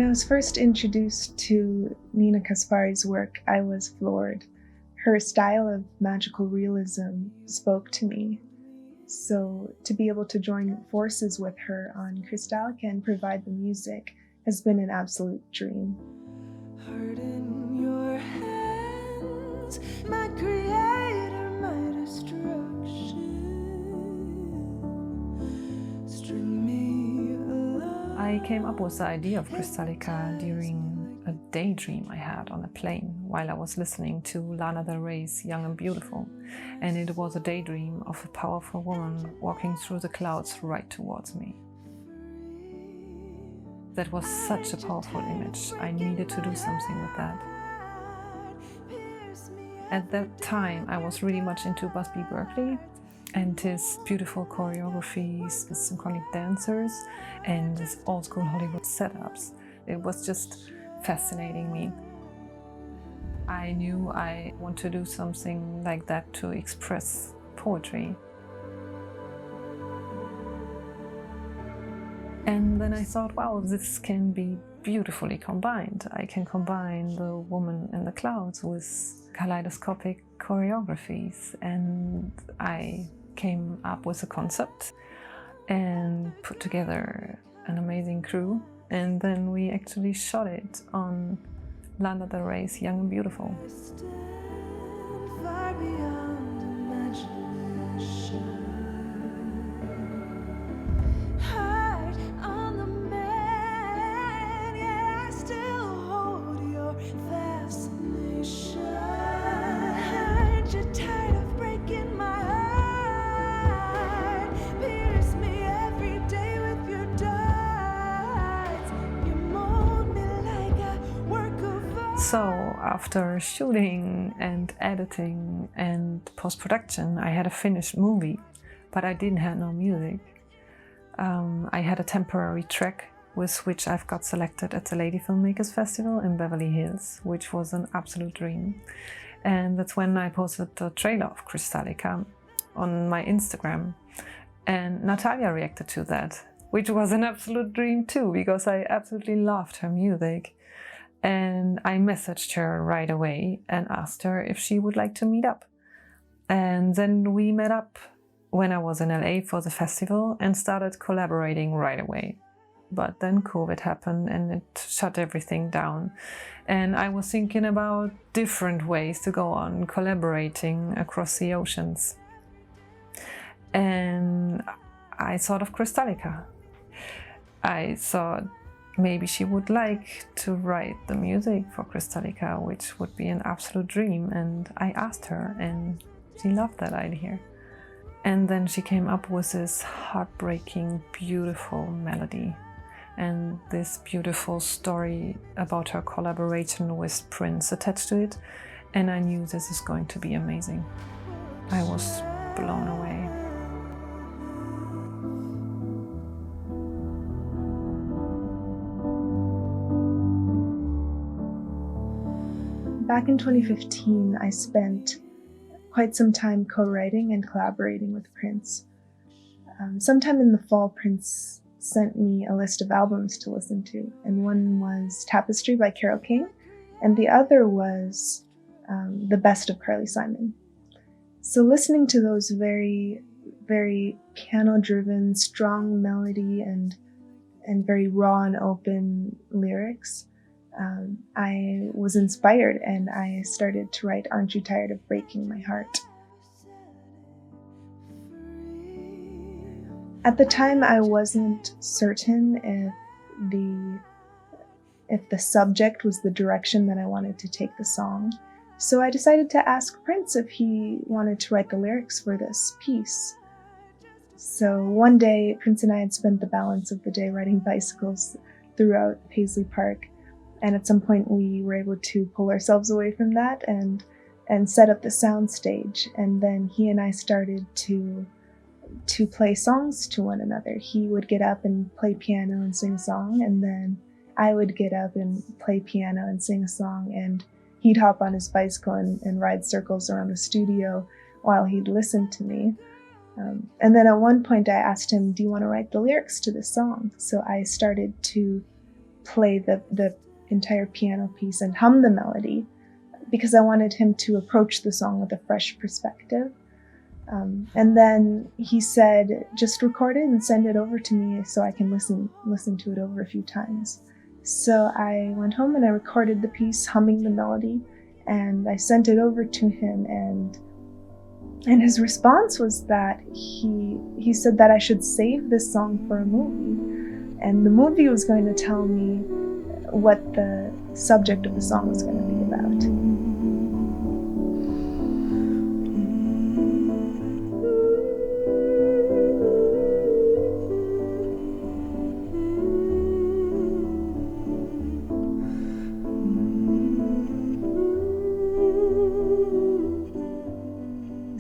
When I was first introduced to Nina Caspari's work, I was floored. Her style of magical realism spoke to me. So to be able to join forces with her on Crystallica and provide the music has been an absolute dream. Heart in your hands, my creator, my destruction. String me along. I came up with the idea of Crystallica during a daydream I had on a plane while I was listening to Lana Del Rey's Young and Beautiful. And it was a daydream of a powerful woman walking through the clouds right towards me. That was such a powerful image. I needed to do something with that. At that time, I was really much into Busby Berkeley and his beautiful choreographies, his synchronic dancers, and his old-school Hollywood setups. It was just fascinating me. I knew I want to do something like that to express poetry. And then I thought, wow, this can be beautifully combined. I can combine the woman in the clouds with kaleidoscopic choreographies. And I came up with a concept and put together an amazing crew. And then we actually shot it on Lana Del Rey's Young and Beautiful. Far beyond imagination. Heart on the man, yet I still hold your fascination. Aren't you tired of breaking my heart? Pierce me every day with your darts. You mold me like a work of art. So after shooting and editing and post-production, I had a finished movie, but I didn't have no music. I had a temporary track with which I've got selected at the Lady Filmmakers Festival in Beverly Hills, which was an absolute dream. And that's when I posted the trailer of Crystallica on my Instagram. And Natalia reacted to that, which was an absolute dream too, because I absolutely loved her music. And I messaged her right away and asked her if she would like to meet up. And then we met up when I was in LA for the festival and started collaborating right away. But then COVID happened and it shut everything down. And I was thinking about different ways to go on collaborating across the oceans. And I thought of Crystallica. I thought maybe she would like to write the music for Crystallica, which would be an absolute dream. And I asked her and she loved that idea. And then she came up with this heartbreaking, beautiful melody and this beautiful story about her collaboration with Prince attached to it. And I knew this is going to be amazing. I was blown away. Back in 2015, I spent quite some time co-writing and collaborating with Prince. Sometime in the fall, Prince sent me a list of albums to listen to, and one was Tapestry by Carole King, and the other was The Best of Carly Simon. So listening to those very, very piano-driven, strong melody and very raw and open lyrics, I was inspired and I started to write Aren't You Tired of Breaking My Heart? At the time, I wasn't certain if the subject was the direction that I wanted to take the song. So I decided to ask Prince if he wanted to write the lyrics for this piece. So one day, Prince and I had spent the balance of the day riding bicycles throughout Paisley Park. And at some point we were able to pull ourselves away from that and set up the sound stage. And then he and I started to play songs to one another. He would get up and play piano and sing a song, and then I would get up and play piano and sing a song, and he'd hop on his bicycle and ride circles around the studio while he'd listen to me. And then at one point I asked him, do you want to write the lyrics to this song? So I started to play the entire piano piece and hum the melody, because I wanted him to approach the song with a fresh perspective. And then he said, just record it and send it over to me so I can listen to it over a few times. So I went home and I recorded the piece humming the melody, and I sent it over to him, and his response was that he said that I should save this song for a movie, and the movie was going to tell me what the subject of the song was going to be about.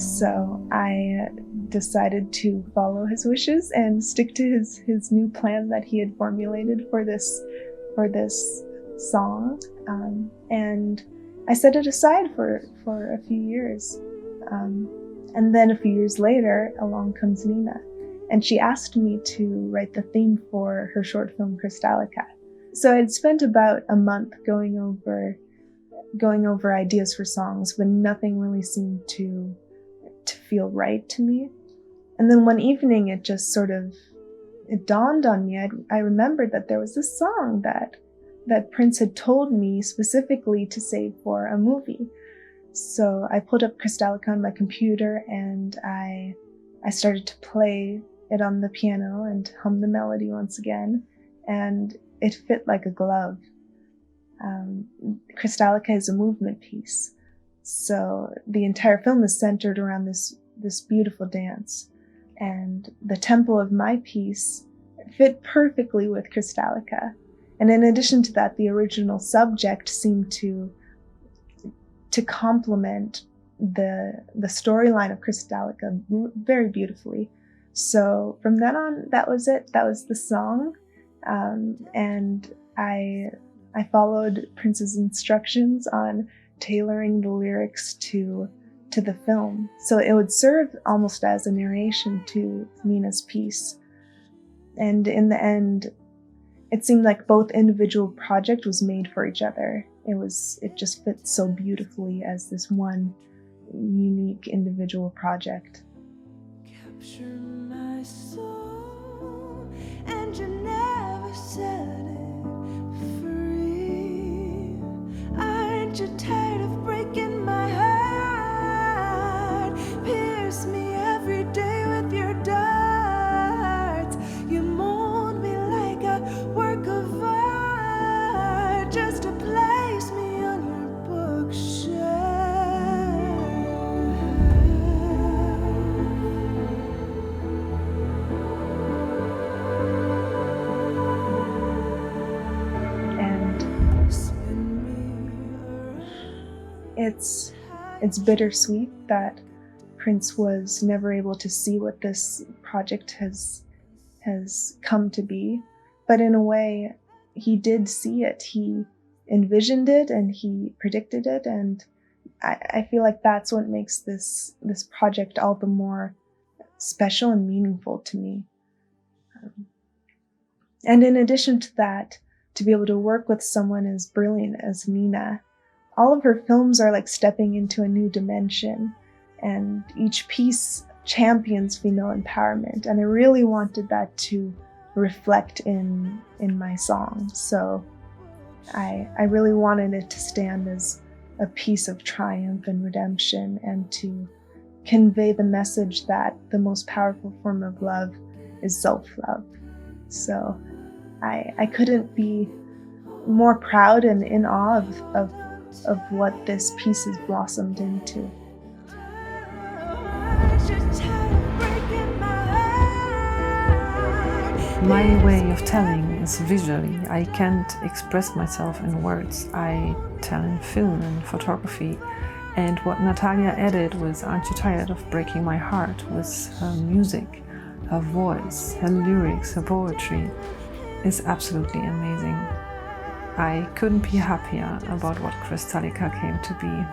So I decided to follow his wishes and stick to his new plan that he had formulated for this song, and I set it aside for a few years, and then a few years later along comes Nina, and she asked me to write the theme for her short film Crystallica. So I'd spent about a month going over ideas for songs, but nothing really seemed to feel right to me. And then one evening it just it dawned on me. I remembered that there was this song that Prince had told me specifically to save for a movie. So I pulled up Crystallica on my computer, and I started to play it on the piano and hum the melody once again, and it fit like a glove. Crystallica is a movement piece, so the entire film is centered around this beautiful dance, and the tempo of my piece fit perfectly with Crystallica. And in addition to that, the original subject seemed to complement the storyline of Crystallica very beautifully. So from then on, that was it. That was the song, and I followed Prince's instructions on tailoring the lyrics to the film, so it would serve almost as a narration to Nina's piece. And in the end, it seemed like both individual project was made for each other. It just fit so beautifully as this one unique individual project. Capture my soul, and you never set it free. Aren't you tired of breaking my heart? Pierce me every day with your darts. You mold me like a work of art, just to place me on your bookshelf. It's bittersweet that Prince was never able to see what this project has come to be, but in a way, he did see it. He envisioned it and he predicted it, and I feel like that's what makes this project all the more special and meaningful to me. And in addition to that, to be able to work with someone as brilliant as Nina, all of her films are like stepping into a new dimension, and each piece champions female empowerment, and I really wanted that to reflect in my song. So I really wanted it to stand as a piece of triumph and redemption, and to convey the message that the most powerful form of love is self-love. So I couldn't be more proud and in awe of what this piece has blossomed into. My way of telling is visually. I can't express myself in words. I tell in film and photography. And what Natalia added was Aren't You Tired of Breaking My Heart, with her music, her voice, her lyrics, her poetry, is absolutely amazing. I couldn't be happier about what Crystallica came to be.